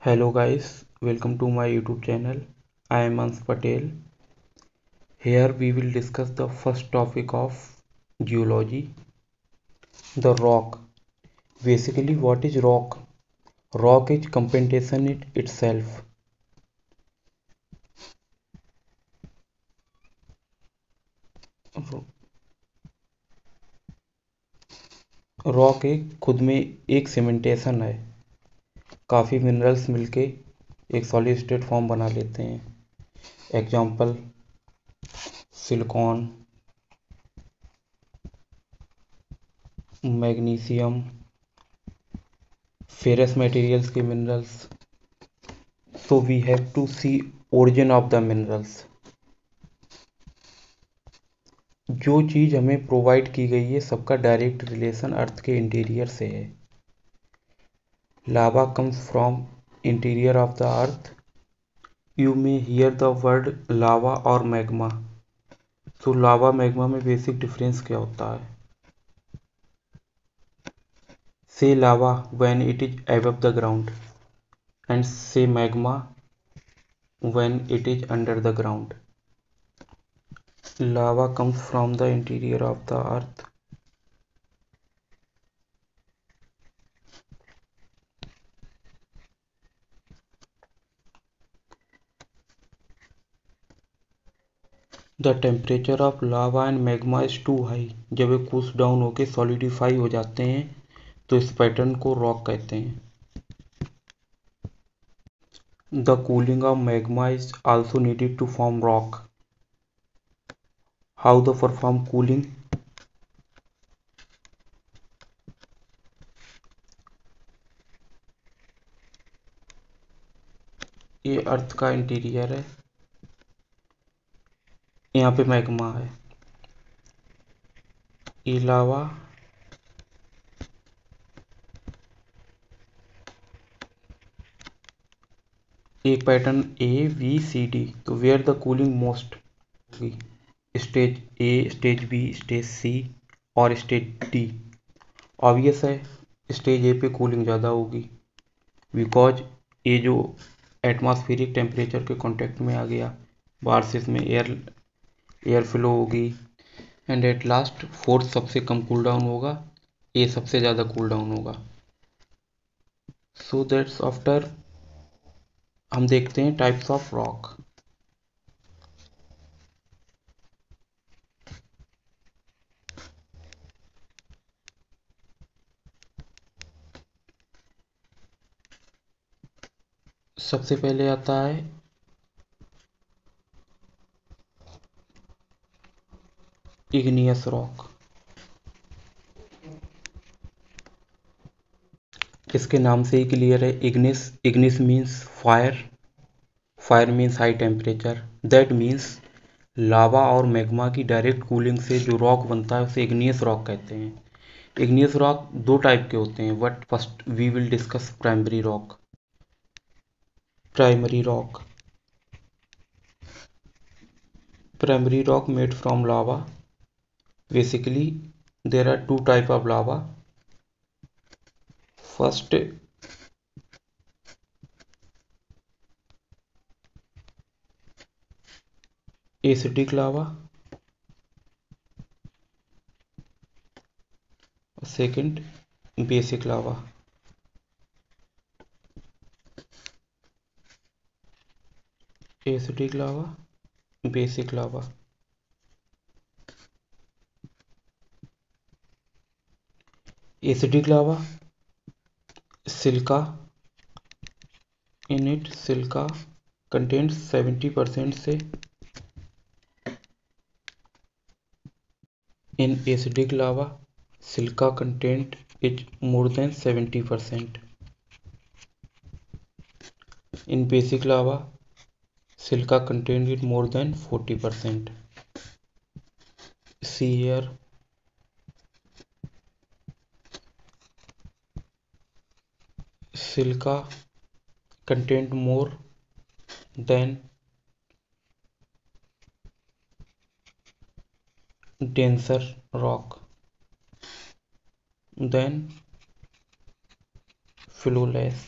Hello guys, welcome to my YouTube channel. I am Ans Patel. Here we will discuss the first topic of geology, the rock. Basically, what is rock? Rock is computation itself. Rock एक खुद में एक cementation है। काफ़ी minerals मिलके एक solid state form बना लेते हैं। Example silicon, magnesium, ferrous materials के minerals. So we have to see origin of the minerals. जो चीज़ हमें प्रोवाइड की गई है सबका डायरेक्ट रिलेशन अर्थ के इंटीरियर से है। Lava comes from interior of the earth. You may hear the word lava और मैग्मा। तो लावा मैग्मा में बेसिक डिफरेंस क्या होता है? Say lava when it is above the ground and say magma when it is under the ground. Lava comes from the interior of the earth. The temperature of lava and magma is too high. जब ये cool down होके solidify हो जाते हैं तो इस pattern को rock कहते हैं। The cooling of magma is also needed to form rock. How the perform cooling? ये अर्थ का इंटीरियर है, यहाँ पे मैग्मा है, ये लावा, एक पैटर्न ABCD। तो वेयर द कूलिंग मोस्ट होगी? Stage A, stage B, stage C और स्टेज D। ऑब्वियस है स्टेज ए पे कूलिंग ज़्यादा होगी बिकॉज ये जो एटमॉस्फेरिक टेम्परेचर के कांटेक्ट में आ गया, बाहर से इसमें एयर फ्लो होगी एंड एट लास्ट फोर्थ सबसे कम कूल डाउन होगा, ए सबसे ज़्यादा कूल डाउन होगा। सो दैट्स आफ्टर हम देखते हैं टाइप्स ऑफ रॉक। सबसे पहले आता है इग्नियस रॉक। इसके नाम से ही क्लियर है, ignis means fire, fire means high temperature. That means lava और मैग्मा की डायरेक्ट कूलिंग से जो रॉक बनता है उसे इग्नियस रॉक कहते हैं। इग्नियस रॉक दो टाइप के होते हैं, but first we will discuss primary rock. Primary rock, primary rock made from lava. Basically there are two type of lava. First acidic lava, second basic lava. Acidic lava, basic lava. Acidic lava, silica, in it silica contents 70% से। In acidic lava, silica content is more than 70%. In basic lava, silica content is more than 40%. See here, silica content more than denser rock, then flawless.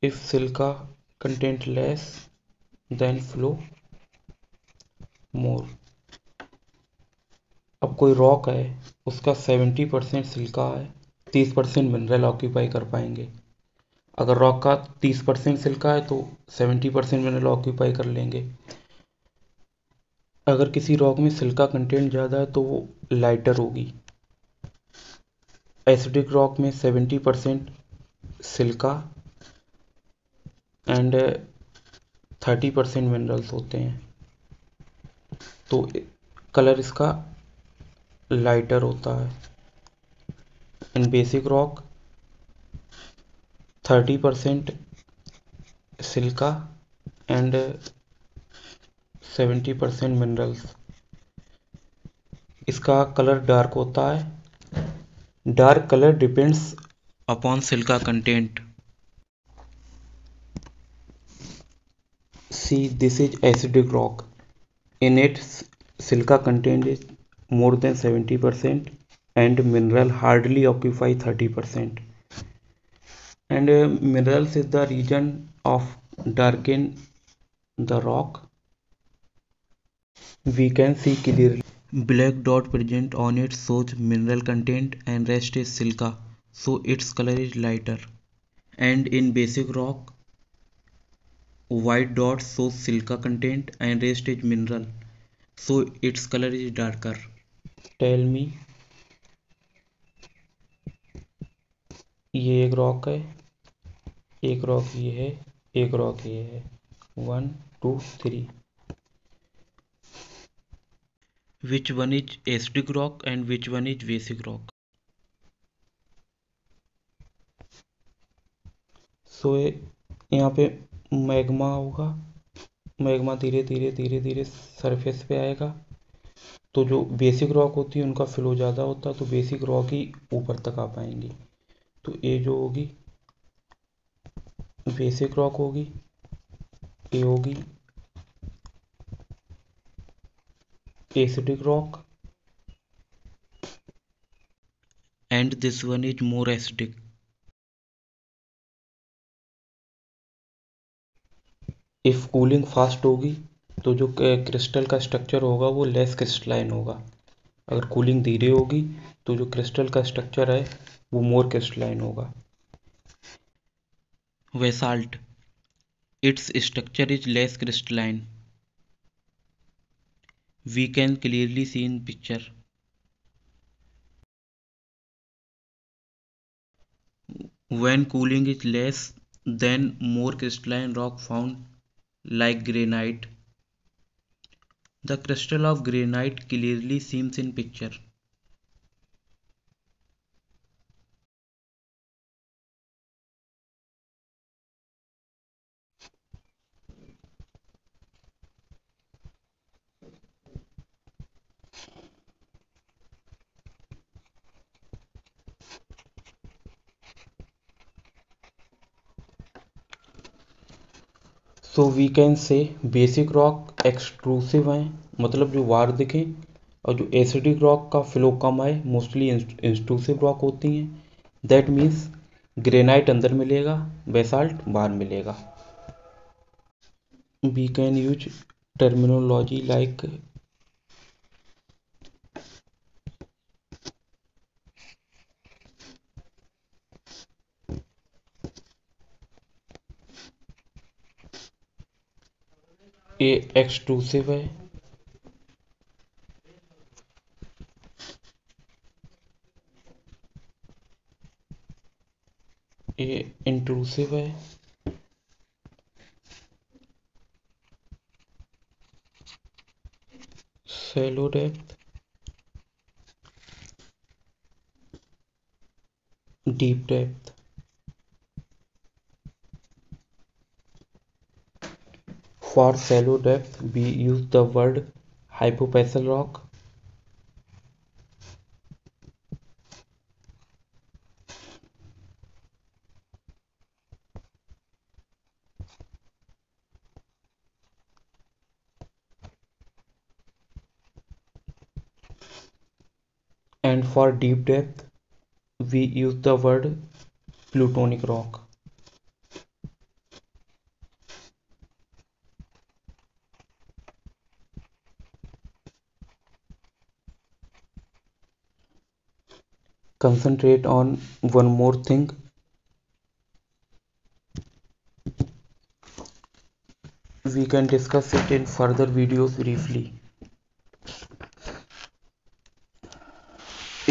if silica content less then flow more। अब कोई rock है, उसका 70% silica है, 30% mineral occupy कर पाएंगे। अगर rock का 30% silica है तो 70% मिनरल ऑक्यूपाई कर लेंगे। अगर किसी रॉक में सिलिका कंटेंट ज़्यादा है तो वो लाइटर होगी। एसिडिक रॉक में 70% सिलिका एंड 30% मिनरल्स होते हैं, तो कलर इसका लाइटर होता है। In basic rock 30% silica and 70% minerals. इसका कलर डार्क होता है। Dark colour depends upon silica content. See, this is acidic rock. In it, silica content is more than 70% and mineral hardly occupy 30%. And minerals is the region of darken the rock. We can see clearly. Black dot present on it shows mineral content and rest is silica, so its color is lighter. And in basic rock, white dot shows silica content and rest is mineral, so its color is darker। Tell me, ये एक rock है, एक rock ये है, एक rock ये है, 1 2 3। Which one is acidic rock and which one is basic rock? So यहाँ पे मैग्मा होगा, मैग्मा धीरे धीरे धीरे धीरे सरफेस पे आएगा, तो जो बेसिक रॉक होती है उनका फ्लो ज़्यादा होता है, तो बेसिक रॉक ही ऊपर तक आ पाएंगी। तो ये जो होगी बेसिक रॉक होगी, ये होगी acidic rock and this one is more acidic. If cooling fast होगी तो जो क्रिस्टल का स्ट्रक्चर होगा वो लेस क्रिस्टलाइन होगा। अगर कूलिंग धीरे होगी तो जो क्रिस्टल का स्ट्रक्चर है वो मोर क्रिस्टलाइन होगा। Basalt, its structure is less crystalline, we can clearly see in picture. When cooling is less then more crystalline rock found like granite. The crystal of granite clearly seems in picture. So we can say basic rock extrusive हैं, मतलब जो वार दिखे, और जो acidic rock का flow कम आए mostly intrusive rock होती हैं। दैट मीन्स ग्रेनाइट अंदर मिलेगा, बेसाल्ट बाहर मिलेगा। We can use terminology like A extrusive है, ए इंट्रूसिव है, shallow depth, deep depth। For shallow depth we use the word hypopassal rock। And for deep depth we use the word plutonic rock। concentrate on one more thing. We can discuss it in further videos briefly.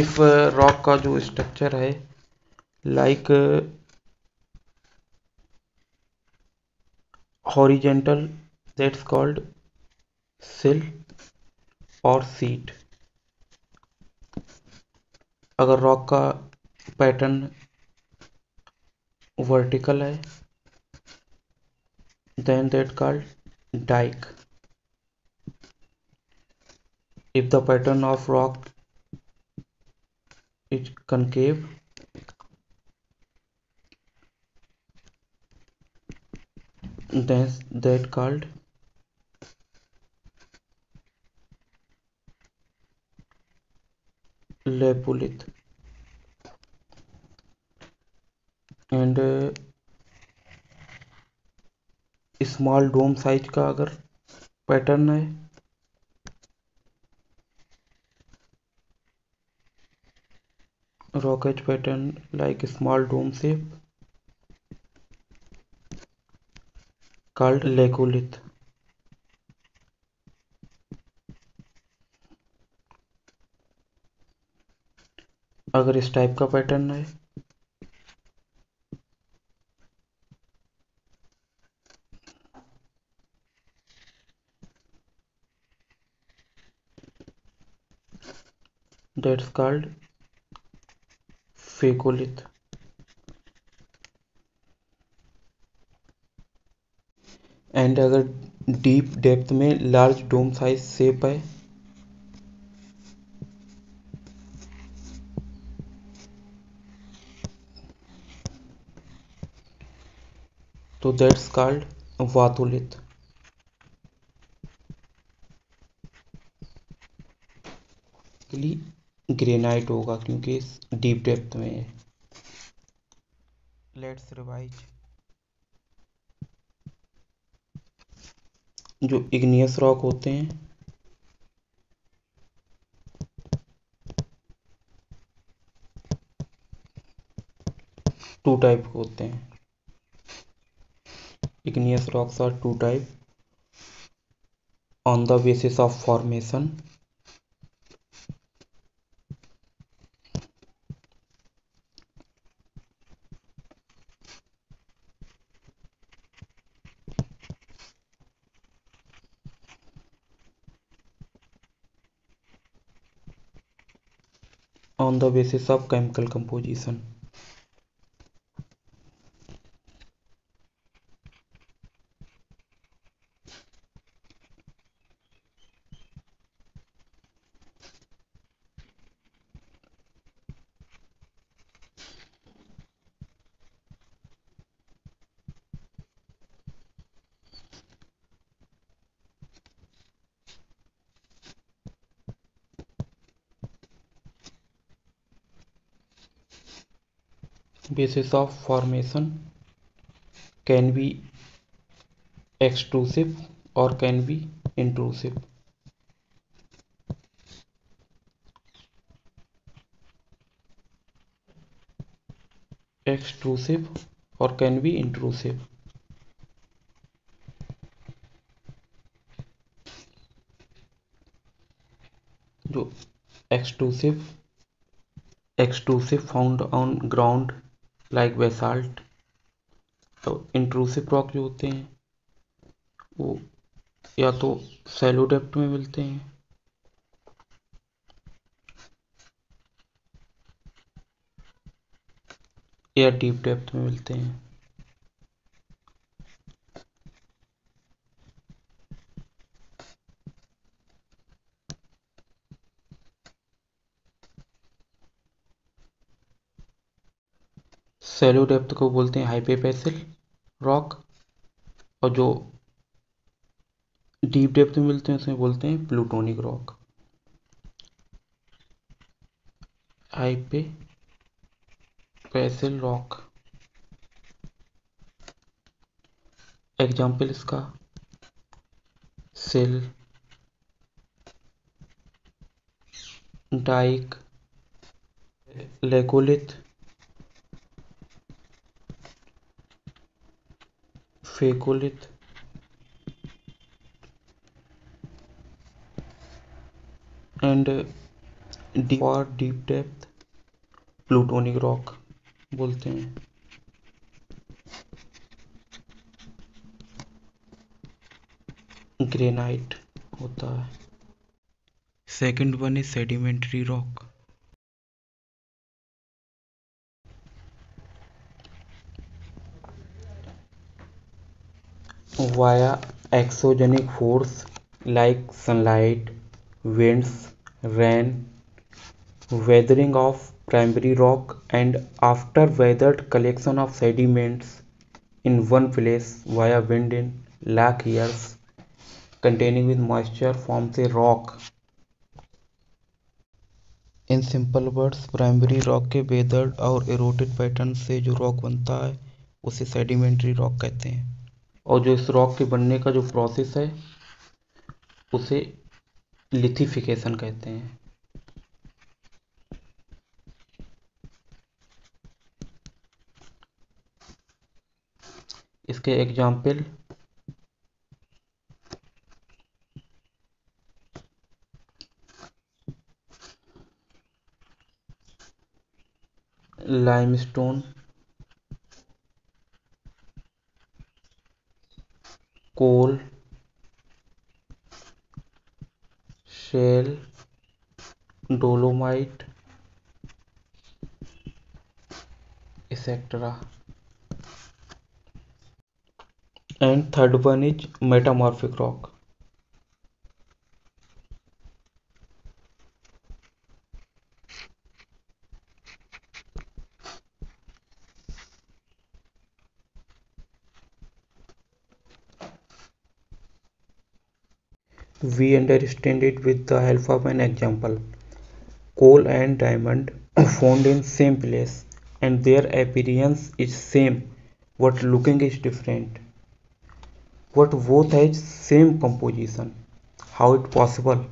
If rock का जो structure है like horizontal, that's called sill और seat. अगर rock का pattern vertical है then that called dike. If the pattern of rock is concave, then that called lapolith. And small dome size का अगर pattern है rocket pattern like small dome shape called laccolith. अगर इस type का pattern है that's called phacolith. And अगर deep depth में large dome size shape है तो दैट्स कॉल्ड वातोलिथ. ग्रेनाइट होगा क्योंकि इस डीप डेप्थ में है. Let's revise. जो इग्नियस रॉक होते हैं टू टाइप के होते हैं. igneous rocks are two type on the basis of formation. On the basis of chemical composition. Basis of formation can be extrusive or can be intrusive. Extrusive or can be intrusive. जो extrusive found on ground like basalt. तो intrusive rock जो होते हैं वो या तो Cello depth में मिलते हैं या डीप डेप्थ में मिलते हैं. सैलो डेप्थ को बोलते हैं हाइपोपेसिल रॉक और जो डीप डेप्थ में मिलते हैं उसमें बोलते हैं प्लूटोनिक रॉक. हाइपोपेसिल रॉक एग्जाम्पल इसका सिल, डाइक, लेकोलिथ, फेकोलिथ, एंड डीप और डीप डेप्थ प्लूटोनिक रॉक बोलते हैं। ग्रेनाइट होता है। Second one is sedimentary rock. Via exogenic force like sunlight, winds, rain, weathering of primary rock, and after weathered collection of sediments in one place via wind in lakh years containing with moisture forms a rock. In simple words primary rock के weathered और aerated pattern से जो rock बनता है उसे sedimentary rock कहते हैं, और जो इस रॉक के बनने का जो प्रोसेस है उसे लिथिफिकेशन कहते हैं। इसके example limestone, coal, shale, dolomite, etcetera. And third one is metamorphic rock. We understand it with the help of an example. Coal and diamond found in same place and their appearance is same but looking is different, but both has same composition. How it possible?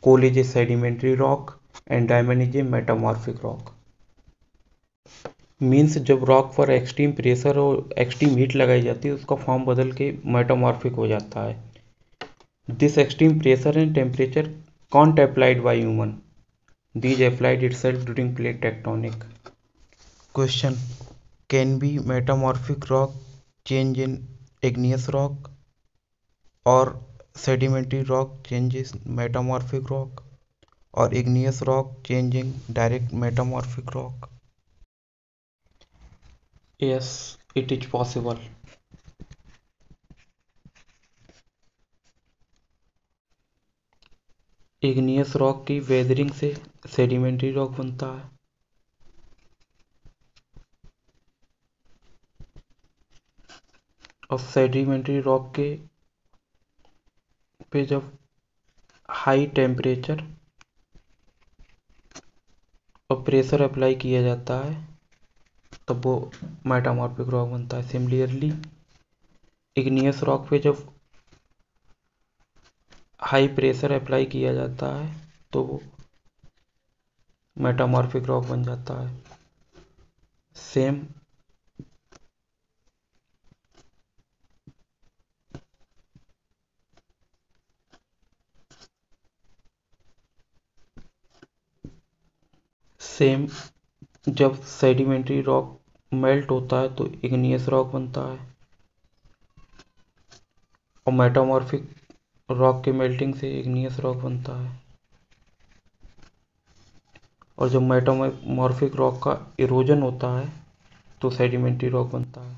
Coal is a sedimentary rock and diamond is a metamorphic rock. Means जब rock पर extreme pressure और extreme heat लगाई जाती है उसका form बदल के metamorphic हो जाता है। This extreme pressure and temperature can't applied by human. These applied itself during plate tectonic. Question: can be metamorphic rock change in igneous rock or sedimentary rock changes metamorphic rock or igneous rock changing direct metamorphic rock? Yes, it is possible. Igneous rock की weathering से sedimentary rock बनता है, और sedimentary rock के पे जब high temperature और pressure apply किया जाता है तब वो मेटामॉर्फिक रॉक बनता है। सिमिलरली इग्नियस रॉक पे जब हाई प्रेशर अप्लाई किया जाता है तो वो मेटामॉर्फिक रॉक बन जाता है। सेम सेम जब सेडिमेंट्री रॉक मेल्ट होता है तो इग्नियस रॉक बनता है, और मेटामॉर्फिक रॉक के मेल्टिंग से इग्नियस रॉक बनता है, और जब मेटामॉर्फिक रॉक का इरोजन होता है तो सेडिमेंट्री रॉक बनता है।